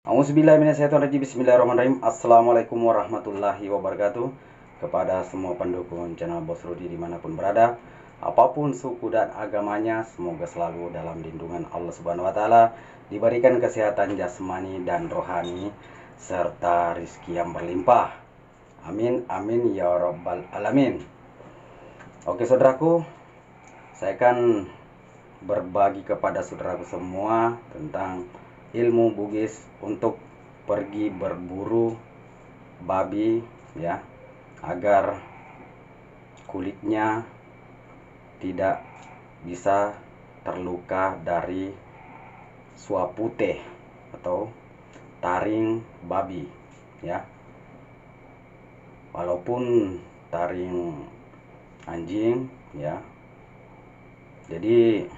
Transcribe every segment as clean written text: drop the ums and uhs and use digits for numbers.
Auzubillahiminasyaitonirrajim. Bismillahirrahmanirrahim. Assalamualaikum warahmatullahi wabarakatuh. Kepada semua pendukung channel Bos Rudi dimanapun berada, apapun suku dan agamanya, semoga selalu dalam lindungan Allah Subhanahu wa Ta'ala, diberikan kesehatan jasmani dan rohani serta rizki yang berlimpah. Amin amin ya rabbal alamin. Oke saudaraku, saya akan berbagi kepada saudaraku semua tentang ilmu Bugis untuk pergi berburu babi, ya, agar kulitnya tidak bisa terluka dari suapute atau taring babi, ya. Walaupun taring anjing, ya. Jadi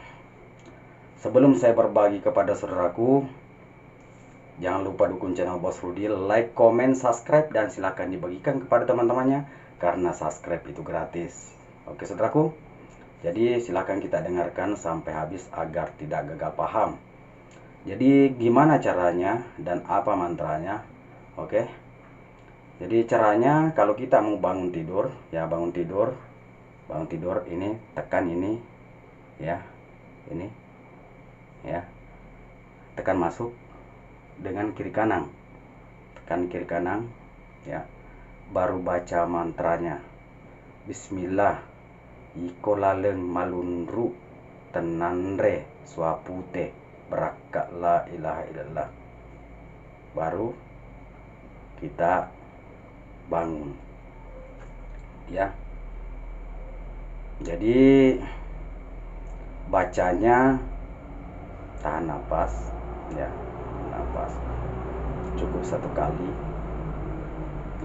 sebelum saya berbagi kepada saudaraku, jangan lupa dukung channel Bos Rudi, like, comment, subscribe, dan silahkan dibagikan kepada teman-temannya, karena subscribe itu gratis. Oke saudaraku, jadi silahkan kita dengarkan sampai habis agar tidak gagal paham. Jadi gimana caranya dan apa mantranya? Oke, jadi caranya kalau kita mau bangun tidur, ya, bangun tidur ini, tekan ini, ya, ini, ya, tekan masuk dengan kiri kanan, tekan kiri kanan, ya, baru baca mantranya. Bismillah iko laleng malunru tenanre suapute beraka la ilaha illallah. Baru kita bangun, ya. Jadi bacanya tahan nafas, ya, nafas cukup 1 kali,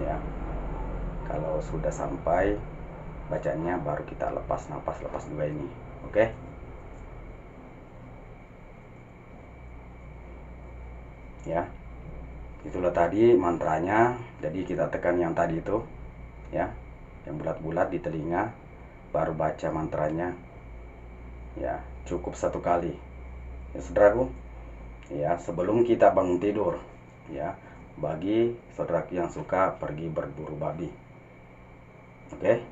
ya. Kalau sudah sampai bacanya baru kita lepas nafas, lepas 2 ini. Oke, ya, itulah tadi mantranya. Jadi kita tekan yang tadi itu, ya, yang bulat-bulat di telinga, baru baca mantranya, ya, cukup 1 kali, ya saudaraku, ya, sebelum kita bangun tidur, ya, bagi saudaraku yang suka pergi berburu babi. Oke,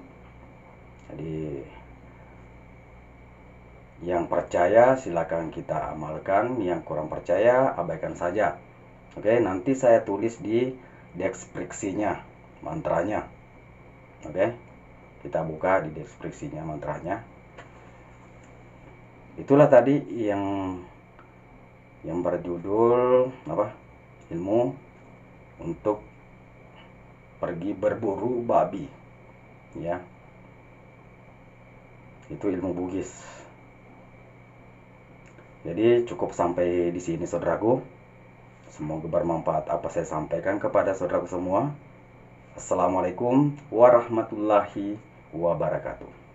jadi yang percaya silakan kita amalkan, yang kurang percaya abaikan saja. Oke, nanti saya tulis di deskripsinya mantranya. Oke, kita buka di deskripsinya mantranya. Itulah tadi yang berjudul apa? Ilmu untuk pergi berburu babi, ya. Itu ilmu Bugis. Jadi cukup sampai di sini saudaraku. Semoga bermanfaat apa saya sampaikan kepada saudaraku semua. Assalamualaikum warahmatullahi wabarakatuh.